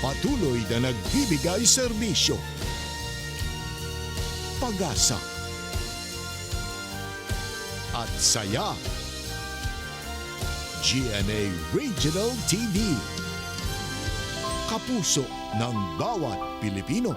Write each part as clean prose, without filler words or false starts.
Patuloy na nagbibigay serbisyo. Pag-asa at saya. GMA Regional TV. Kapuso ng bawat Pilipino.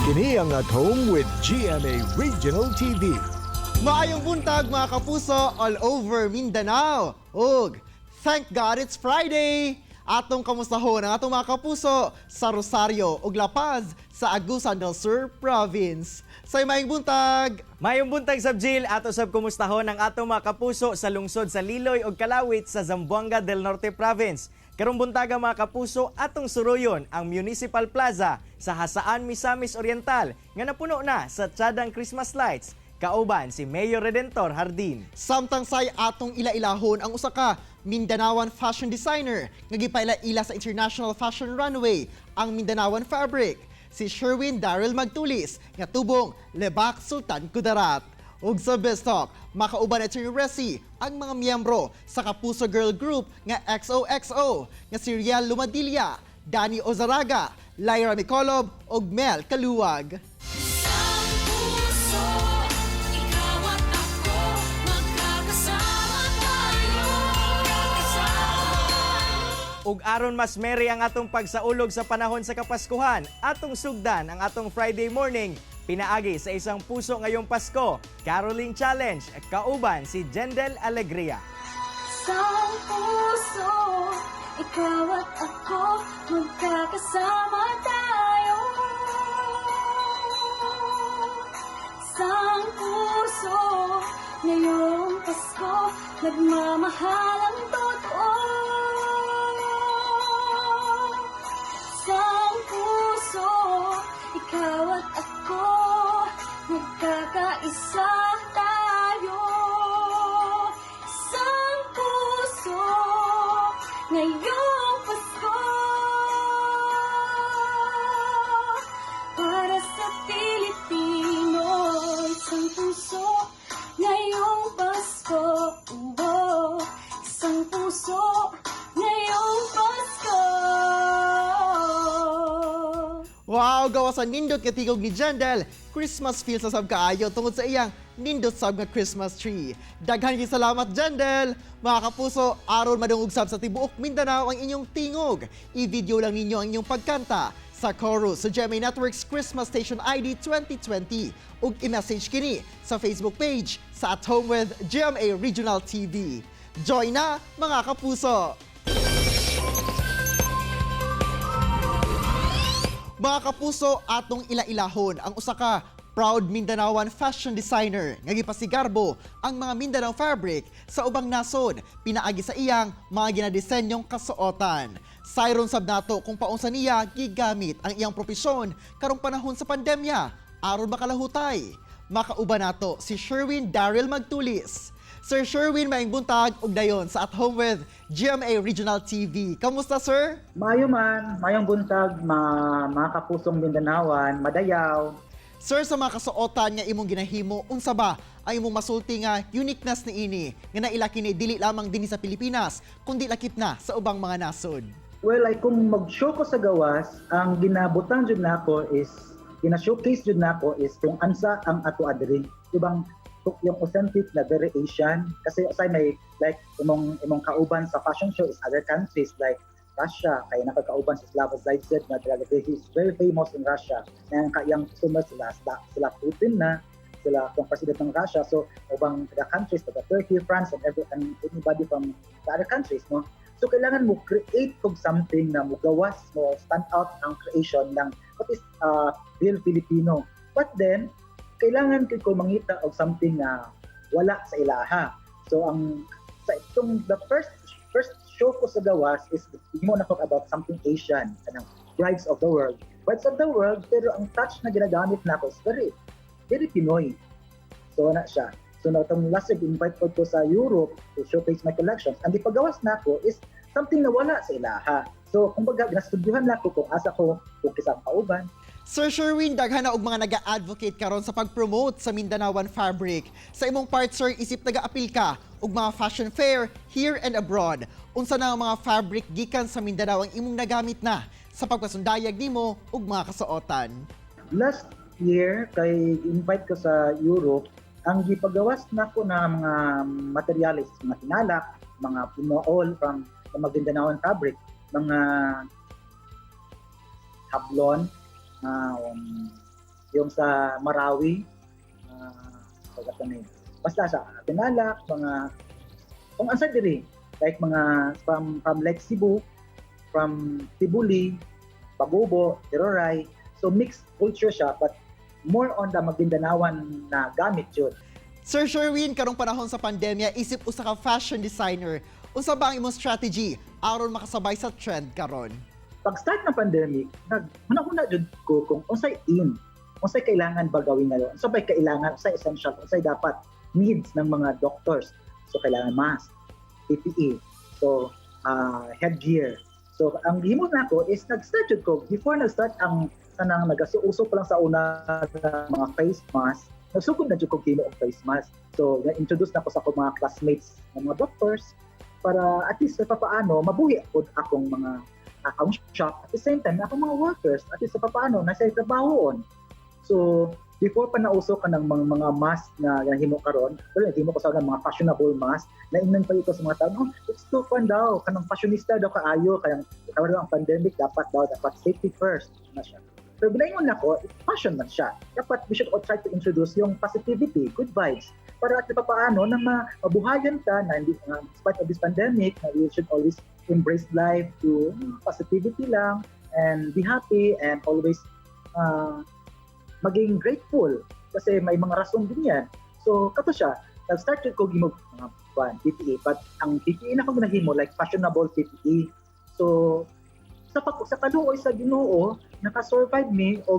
Kini ang At Home with GMA Regional TV. Maayong buntag mga kapuso all over Mindanao. Ug, thank God it's Friday! Atong kamustahon ang atong mga kapuso sa Rosario ug La Paz sa Agusan del Sur Province. Say maayong buntag! Mayong buntag sab Jill, ato sab kumustahon ang atong mga kapuso sa lungsod sa Liloy ug Kalawit sa Zamboanga del Norte Province. Karong buntaga mga kapuso, atong suruyon ang Municipal Plaza sa Hasaan, Misamis Oriental nga napuno na sa tsadang Christmas lights. Kauban si Mayor Redentor Hardin. Samtang say atong ila-ilahon ang usa ka Mindanaoan fashion designer nga gipaila-ila sa International Fashion Runway, ang Mindanaoan Fabric. Si Sherwin Daryl Magtulis nga tubong Lebak Sultan Kudarat. Ug sa Best Talk, makauban at Resi ang mga miyembro sa Kapuso Girl Group nga XOXO nga si Riel Lumadilla, Danny Ozaraga, Lyra Micolob ug Mel Kaluwag. Ug aron mas merry ang atong pagsaulog sa panahon sa Kapaskuhan, atong sugdan ang atong Friday morning pinaagi sa isang puso ngayong Pasko, Caroling Challenge, kauban si Jendel Alegria. Isang puso, ikaw at ako, magkakasama tayo. Isang puso, ngayong Pasko, nagmamahal ang totoo. Isang puso, ikaw at ako, nagkakaisa tayo. Isang puso, ngayong Pasko. Para sa Pilipino, isang puso, ngayong Pasko. Isang puso, ngayong Pasko. Wow, gawasan nindot katigog ni Jendel. Christmas feels sa sab kaayo tungod sa iyang nindot sab nga Christmas tree. Daghan gyud salamat Jendel. Mga kapuso, aron madungog sab sa tibuok Mindanao ang inyong tingog. I-video lang ninyo ang inyong pagkanta sa chorus sa GMA Network's Christmas Station ID 2020 ug i-message kini sa Facebook page sa At Home with GMA Regional TV. Join na mga kapuso! Mga kapuso, atong ila-ilahon ang usa ka proud Mindanaoan fashion designer nga gipasigarbo ang mga Mindanao fabric sa ubang nasod pinaagi sa iyang mga ginadesenyong kasuotan. Sayron sab nato kung paunsa niya gigamit ang iyang propesyon karong panahon sa pandemya aron makalahutay. Makauban nato si Sherwin Daryl Magtulis. Sir Sherwin, maayong buntag ug dayon sa At Home with GMA Regional TV. Kamusta, sir? Mayo man, mayong buntag, mga kapusong Mindanaoan, madayaw. Sir, sa mga kasuotan nga imong ginahimo, unsa ba ang imong masulti nga uniqueness ni ini nga naila kini dili lamang dinhi sa Pilipinas, kundi lakip na sa ubang mga nasod? Well, ay kung mag-show ko sa gawas, ang ginabutang jud nako is, gina-showcase jud nako is kung ansa ang ato adiri. Ibang yung authentic na variation kasi aside may like imong kauban sa fashion show is other countries like Russia, kaya nakakauban si Slavoj Zaytsev na talaga he's very famous in Russia. Ang kayang customer sila Putin na sila ang president ng Russia, so ubang the countries like Turkey, France and anybody from the other countries, no. So kailangan mo create kung something na mo gawas mo stand out ang creation ng what is real Filipino. But then, kailangan ko mangita og something na wala sa ilaha. So sa itong the first show ko sa gawas is mo na talk about something Asian, kanang Brides of the World. Brides of the World, pero ang touch na ginagamit nako is very Pinoy. So na siya. So na itong last year, invite ko sa Europe to showcase my collections. Ang ipagawas nako is something na wala sa ilaha. So kumbaga, nastudyuhan nako kung asa ko kung kisang kauban. Sir Sherwin, daghan na og mga naga-advocate karon sa pag-promote sa Mindanaoan fabric. Sa imong part, sir, isip naga-apil ka og mga fashion fair here and abroad. Unsa na ang mga fabric gikan sa Mindanao ang imong nagamit na sa pagpasundayag nimo og mga kasuotan? Last year, kay invite ko sa Europe, ang gipagawas nako na mga materials, mga tinalak, mga pinool from the Maguindanaoan fabric, mga hablon, yung sa Marawi, basta sa tinalak, mga kung ansa diri, like mga from Lake Cebu, from Tibuli, Pabubo, Tiroray. So mixed culture siya, but more on the Maguindanaoan na gamit yun. Sir Sherwin, karong panahon sa pandemya, isip usa ka fashion designer. Unsa ba ang imong strategy aron makasabay sa trend karon? Pag-start ng pandemic, hunahuna jud ko kung unsay kailangan ba gawin ngayon. Unsa bay kailangan, unsay essential, unsay dapat needs ng mga doctors. So kailangan mask, PPE, so headgear. So ang gihimo nako is nag-start jud ko before nag-start ang kanang nagasuuso pa lang sa una ng mga face mask. Nagsugod na jud ko kimo og face mask. So na-introduce na ko sa akong mga classmates ng mga doctors para at least sa papaano mabuhi pod akong mga akong shop at the same time akong mga workers at least sa papaano nasa trabahoon. So before pa nauso ka ng mga mask na himo karon, pero himo ko sa mga fashionable mask na ingnan pa ito sa mga tao, it's too fun daw, kanang fashionista daw kaayo, kaya ang pandemic dapat safety first na siya. Pero binaingon nako, fashion man siya. Dapat we should all try to introduce yung positivity, good vibes, para at paano na mabuhayan ka na hindi, despite of this pandemic, na we should always embrace life to positivity lang and be happy and always maging grateful kasi may mga rason din yan. So, kato siya, nag-start ko gimog mga PPE, but ang PPE na ko ginahimo, like fashionable PPE. So, sa kaluoy sa Ginoo, naka-survive me o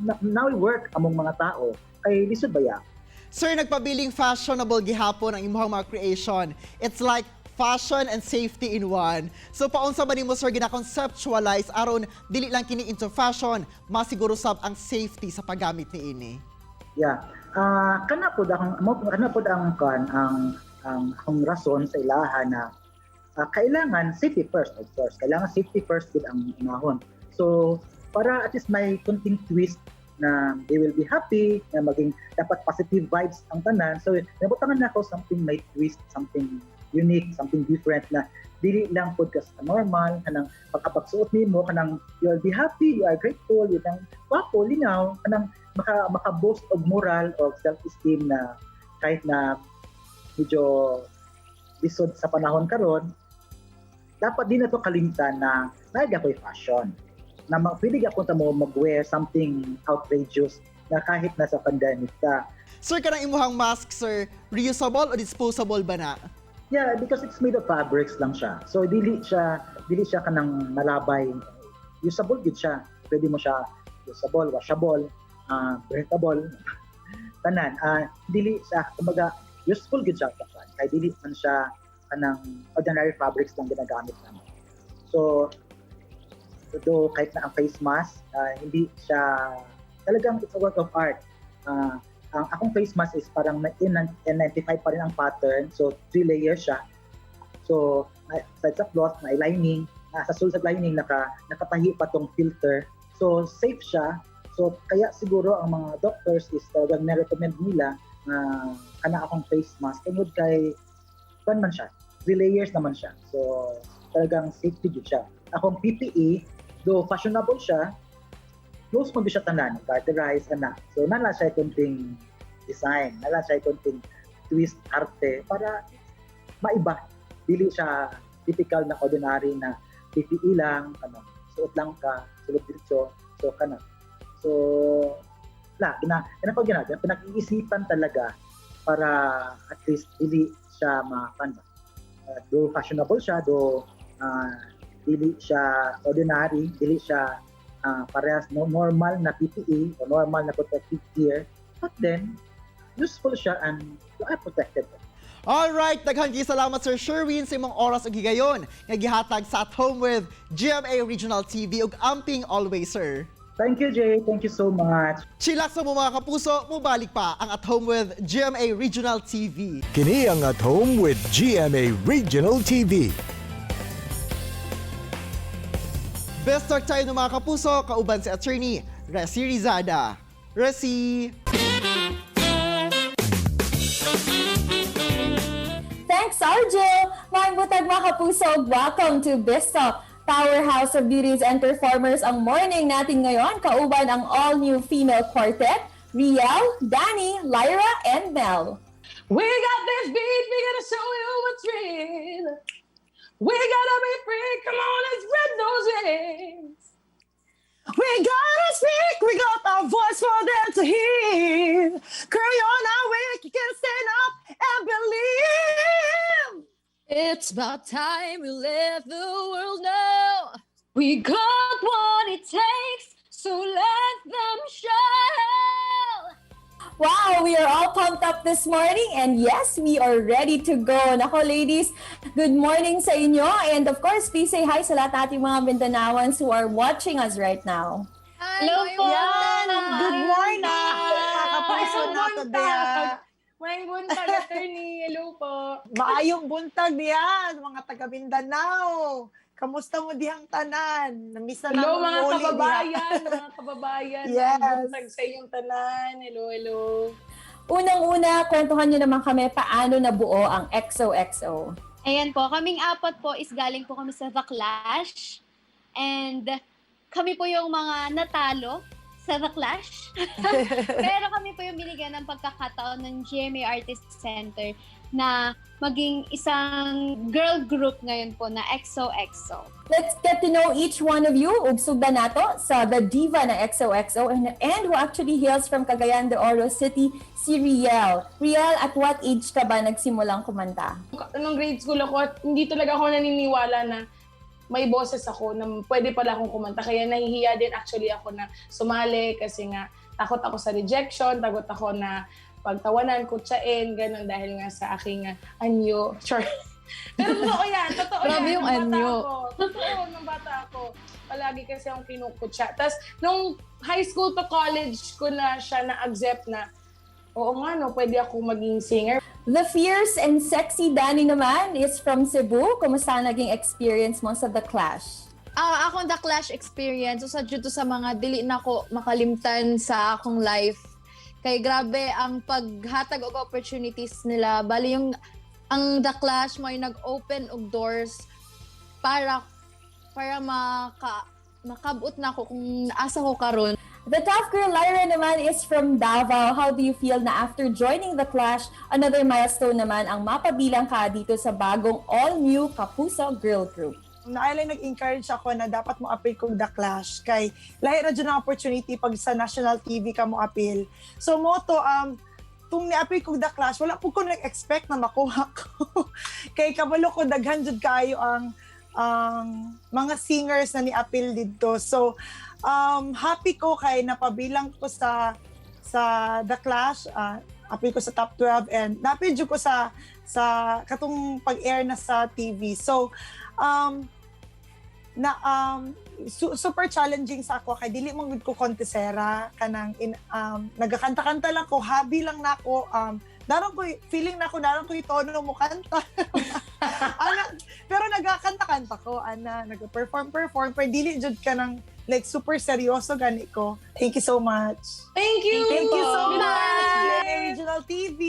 now work among mga tao kay lisod baya. Sir, nagpabiling fashionable gihapon ang imong mga creation. It's like fashion and safety in one. So paunsa ba nimo, sir, gina-conceptualize aron dili lang kini into fashion, masiguro sab ang safety sa paggamit niini? Yeah. Kana pod ang rason sa ilaha na kailangan safety first, of course. Kailangan safety first din ang unahon. So, para at least may kunting twist na they will be happy, na maging dapat positive vibes ang tanan. So, nabutangan na ako something may twist, something unique, something different na dili lang pod ka sa normal, kanang pagkapagsuot nimo, kanang you'll be happy, you are grateful, you nang wapo, linaw, kanang maka-boost og moral o self-esteem na kahit na medyo lisod sa panahon karon, dapat din na to kalimtan na nagay ako'y fashion. Na pwede ka punta mo mag-wear something outrageous na kahit nasa pandemic ka. Sir, kanang imuhang mask, sir, reusable o disposable ba na? Yeah, because it's made of fabrics lang siya. So dili siya kanang malabay. Usable gid siya. Pwede mo siya usable, washable, breathable, tanan. Dili siya kumbaga useful gid siya kay dili man siya kanang ordinary fabrics lang ginagamit namin. So though kahit na ang face mask, hindi siya talagang it's a work of art. Ang akong face mask is parang N95 pa rin ang pattern. So 3 layers siya. So sa cloth, may lining, sa sulod sa lining nakatahi pa tong filter. So safe siya. So kaya siguro ang mga doctors is talagang na-recommend nila na kana akong face mask tungod kay pan man siya. 3 layers naman siya. So talagang safety jud siya. Akong PPE, though fashionable siya, close mo siya tanan, caracterize na. So nala siya kunting design, nala siya kunting twist arte para maiba. Dili siya typical na ordinary na PPE lang, suot lang ka. sulod diretso, so kana. So, pinag-iisipan talaga para at least dili siya do fashionable siya, do dili siya ordinary, dili siya parehas normal na PPE o normal na protective gear, but then useful siya and you are protected. Alright, daghang salamat Sir Sherwin sa imong oras ug higayon nga gihatag sa At Home with GMA Regional TV ug amping always, sir. Thank you, Jay. Thank you so much. Chillax sa mga kapuso, mubalik pa ang At Home with GMA Regional TV. Kini ang At Home with GMA Regional TV. Best talk tayo ng mga kapuso, kauban si Attorney Resi Rizada. Resi! Thanks, RJ! Maayong butag mga kapuso, welcome to Bista, powerhouse of beauties and performers ang morning natin ngayon. Kauban ang all-new female quartet, Riel, Danny, Lyra, and Mel. We got this beat, we gotta show you what's real. We gotta be free, come on and spread those wings. We gotta speak, we got our voice for them to hear. Girl, you're not weak, you can stand up and believe. It's about time we let the world know we got what it takes, so let them show. Wow, we are all pumped up this morning and yes, we are ready to go. Nako ladies, good morning sa inyo and of course, please say hi sa lahat ating mga Mindanawans who are watching us right now. Hello po! Good morning! Kakapuso na to diya. May buntag, attorney. Hello po. Maayong buntag diya, mga taga Mindanao. Kamusta mo dihang tanan? Namiss na Hello namin mga uli kababayan, mga kababayan. Yes. Buntag sa inyong tanan. Hello, hello. Unang-una, kwentuhan nyo naman kami paano nabuo ang XOXO. Ayan po, kaming apat po is galing po kami sa The Clash. And kami po yung mga natalo sa The Clash. Pero kami po yung binigyan ng pagkakataon ng GMA Artist Center na maging isang girl group ngayon po na XOXO. Let's get to know each one of you. Ugsugda nato sa the diva na XOXO and who actually hails from Cagayan de Oro City, si Riel. Riel, at what age ka ba nagsimulang kumanta? Nung grade school ako, at hindi talaga ako naniniwala na may boses ako na pwede pala akong kumanta. Kaya nahihiya din actually ako na sumali kasi nga takot ako sa rejection, takot ako na pagtawanan, kutsain, gano'n dahil nga sa aking anyo. Sure. Pero totoo yan, totoo Grabe yan. yung Nung bata anyo. ako. Totoo, nung bata ako. Palagi kasi akong kinukutsa. Tapos, nung high school to college ko na siya na-accept na, oo nga no, pwede ako maging singer. The fierce and sexy Danny naman is from Cebu. Kumusta naging experience mo sa The Clash? Ako The Clash experience, so due to sa mga dili na ko makalimtan sa akong life. Kay grabe ang paghatag og opportunities nila. Bali yung ang The Clash mo ay nag-open og doors para makabot na ako kung asa ko karon. The tough girl Lyra naman is from Davao. How do you feel na after joining The Clash, another milestone naman ang mapabilang ka dito sa bagong all-new Kapuso Girl Group? Naailang nag-encourage ako na dapat mo appeal kong The Clash. Kay lahi na dyan ang opportunity pag sa national TV ka mo appeal. So mo to, kung ni-appeal kong The Clash, wala po ko nag-expect na makuha ko. Kay kabalo ko, daghan jud kayo ang mga singers na ni-appeal dito. So, happy ko kay napabilang ko sa The Clash, appeal ko sa top 12 and na-appeal jud ko sa katong pag-air na sa TV. So, super challenging sa ako kay dili man gud ko kontesera kanang nagakanta-kanta lang ko, hobby lang nako. Daron ko feeling nako daron ko tono mo kanta. Pero nagakanta-kanta ko nag-perform pero dili jud ka nang like super seryoso gani ko. Thank you so much. Thank you! Thank you so Good much. night. GMA Regional TV.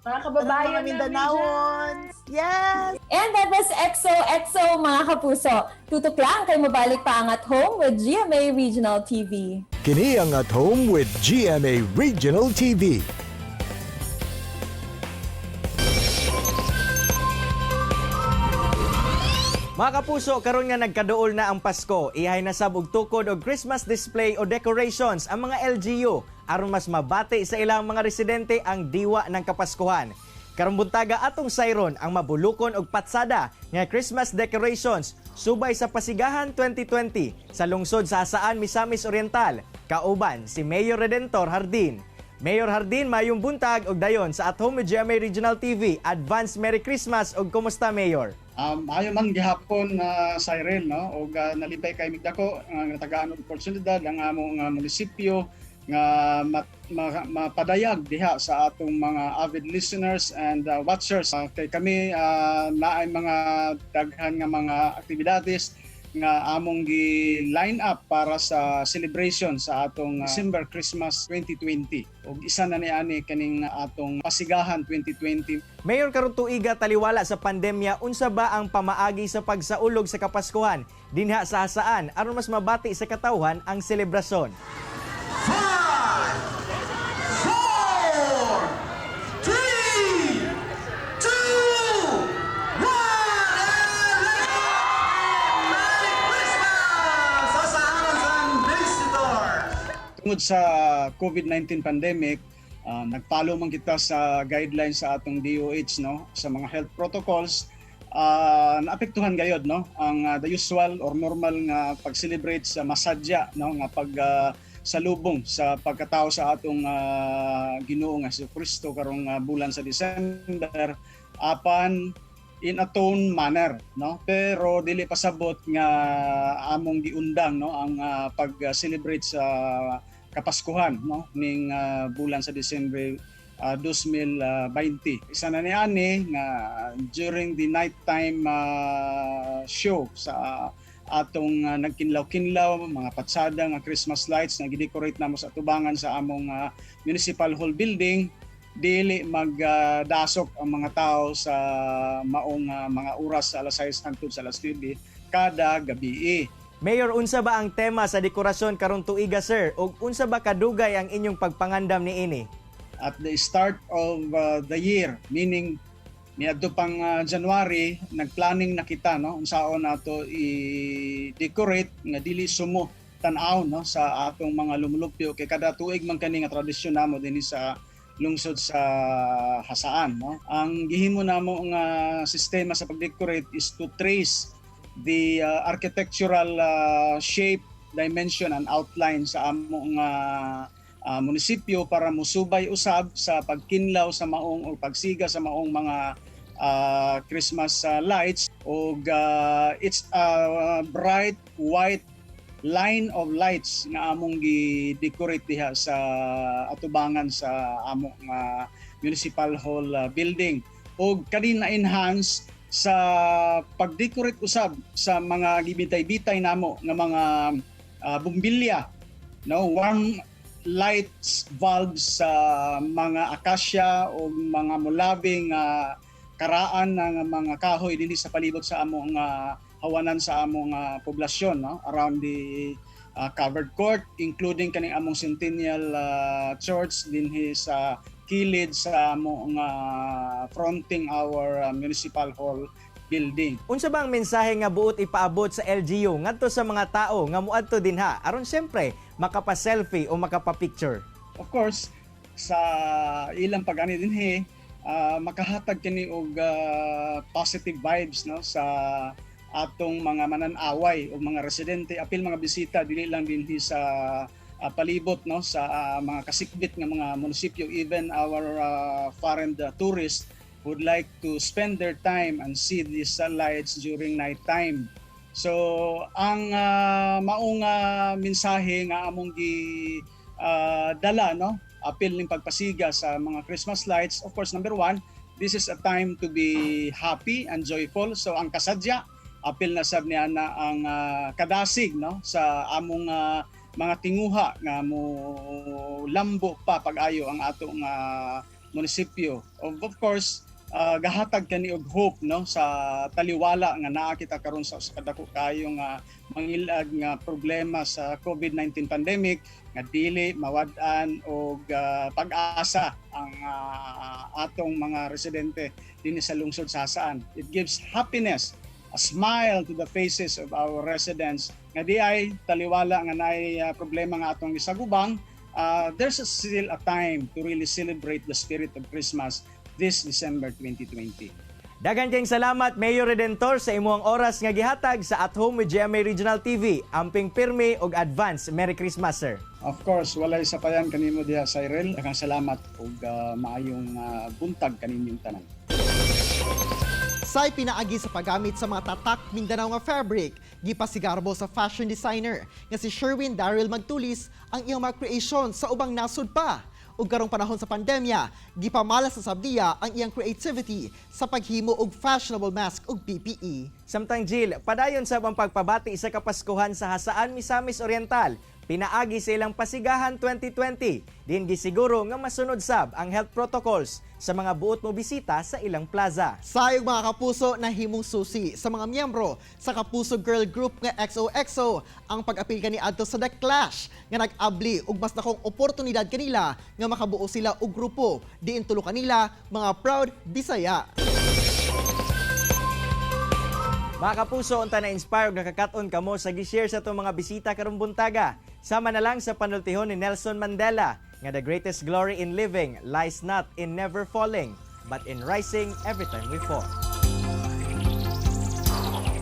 Mga kababayan Mga Mindanawans. Yes. And that was XOXO mga kapuso. Tutok lang kay mabalik pa ang At Home with GMA Regional TV. Kini ang At Home with GMA Regional TV. Mga kapuso, karon nga nagkaduol na ang Pasko, ihay na sab og tukod og Christmas display o decorations ang mga LGU aron mas mabati sa ilang mga residente ang diwa ng Kapaskuhan. Karong buntaga atong sayron ang mabulukon og patsada nga Christmas decorations subay sa Pasigahan 2020 sa lungsod sa Hasaan, Misamis Oriental. Kauban si Mayor Redentor Hardin. Mayor Hardin, mayong buntag og dayon sa At Home with GMA Regional TV. Advance Merry Christmas og kumusta, Mayor? Ayo man gihapon na Cyril, no, og nalipay kay migdako nga tagaan og oportunidad ang among munisipyo nga mapadayag diha sa atong mga avid listeners and watchers. Kay kami naay mga daghan nga mga aktibidades nga among gi-line up para sa celebration sa atong December Christmas 2020. Og isa na niani kaning atong Pasigahan 2020. Mayor, karong tuiga taliwala sa pandemya, unsa ba ang pamaagi sa pagsaulog sa Kapaskuhan dinha sa Hasaan aron mas mabati sa katawhan ang selebrasyon? Tungod sa COVID-19 pandemic, nagpalo man kita sa guidelines sa atong DOH, no, sa mga health protocols. Naapektuhan gayod, no, ang the usual or normal nga pag-celebrate sa masadya, no, nga pag salubong sa pagkatao sa atong Ginoo nga si Kristo karong bulan sa December apan in a tone manner, no, pero dili pasabot nga among giundang, no, ang pag-celebrate sa Kapaskuhan, no, ning bulan sa December 2020. Isa na niani nga during the nighttime show sa atong nagkinlaw-kinlaw mga patsada nga Christmas lights nga gidecorate namo sa tubangan sa among Municipal Hall building, dili magdasok ang mga tao sa maong mga oras sa alas 6 hangtod sa alas 9 kada gabi. Mayor, unsa ba ang tema sa dekorasyon karong tuiga, sir? Ug unsa ba kadugay ang inyong pagpangandam niini? At the start of the year, meaning niadto pang January, nagplanning na kita, no, unsaon nato i-decorate nga dili sumo tan-aw, no, sa atong mga lumulupyo kay kada tuig man kani nga tradisyon namo dinhi sa lungsod sa Hasaan, no. Ang gihimo namo nga sistema sa pag-decorate is to trace the architectural shape, dimension and outline sa among munisipyo para musubay usab sa pagkinlaw sa maong o pagsiga sa maong mga Christmas lights. Og it's a bright white line of lights nga among gi-decorate diha sa atubangan sa among Municipal Hall building. Og kani na-enhance sa pag-decorate usab sa mga gibitay-bitay namo nga mga bumbilya, no, warm lights bulbs sa mga akasya o mga mulabing karaan ng mga kahoy dinhi sa palibot sa among hawanan sa among poblasyon, no, around the covered court, including kaning among Centennial Church dinhi sa kilid sa among fronting our Municipal Hall building. Unsa ba ang mensahe nga buot ipaabot sa LGU ngadto sa mga tao nga muadto dinha aron syempre makapa-selfie o makapa-picture? Of course, sa ilang pag-ani dinhi, makahatag kini og positive vibes, no, sa atong mga manan-away o mga residente, apil mga bisita dili lang dinhi sa palibot, no, sa mga kasikbit nga mga munisipyo, even our foreign tourists would like to spend their time and see these lights during night time. So ang maong mensahe nga among dala, no, apil ning pagpasiga sa mga Christmas lights, of course, number one, this is a time to be happy and joyful. So ang kasadya, apil na sab niya na ang kadasig, no, sa among mga tinguha nga mo lambo pa pag-ayo ang atong munisipyo. Of course, gahatag kani og hope, no, sa taliwala nga naa kita karon sa kadako kayo nga mangilag nga problema sa COVID-19 pandemic nga dili mawad-an og pag-asa ang atong mga residente dinhi sa lungsod sa Hasaan. It gives happiness a smile to the faces of our residents. Nga di ay taliwala nga naay problema nga atong gisagubang, there's still a time to really celebrate the spirit of Christmas this December 2020. Daghang kayong salamat, Mayor Redentor, sa imuang oras nga gihatag sa At Home with GMA Regional TV. Amping pirmi og advance Merry Christmas, sir. Of course, walay sapayan kanimo diha, Cyril. Daghang salamat ug maayong buntag kaninyong tanan. Say pinaagi sa paggamit sa mga tatak Mindanao nga fabric, gipasigarbo sa fashion designer nga si Sherwin Daryl Magtulis ang iyang mga creation sa ubang nasod pa. Ug karong panahon sa pandemya, gipamalas sa sabdiya ang iyang creativity sa paghimo og fashionable mask ug PPE. Samtang Jill, padayon sa ang pagpabati sa Kapaskuhan sa Hasaan, Misamis Oriental, pinaagi sa ilang Pasigahan 2020. Din gisiguro nga masunod sab ang health protocols sa mga buot mo bisita sa ilang plaza. Sayog mga kapuso na himong susi sa mga miyembro sa Kapuso Girl Group nga XOXO ang pag-apil kani adto sa The Clash nga nag-abli og mas dakong oportunidad kanila nga makabuo sila og grupo diin tulo kanila mga proud Bisaya. Mga kapuso, unta na-inspire ug nakakaton kamo sa gi-share sa itong mga bisita karong buntaga. Sama na lang sa panultihon ni Nelson Mandela nga the greatest glory in living lies not in never falling, but in rising every time we fall.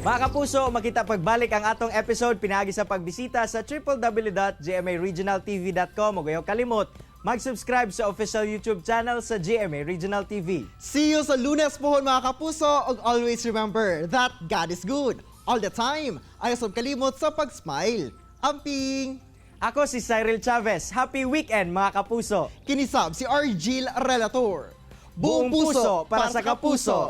Mga kapuso, makita pagbalik ang atong episode pinaagi sa pagbisita sa www.gmaregionaltv.com ug ayaw kalimot mag-subscribe sa official YouTube channel sa GMA Regional TV. See you sa Lunes pohon mga kapuso ug always remember that God is good all the time. Ayaw sab kalimot sa pag-smile. Amping! Ako si Cyril Chavez. Happy weekend mga kapuso! Kinisab si Argil Relator. Buong puso para sa kapuso!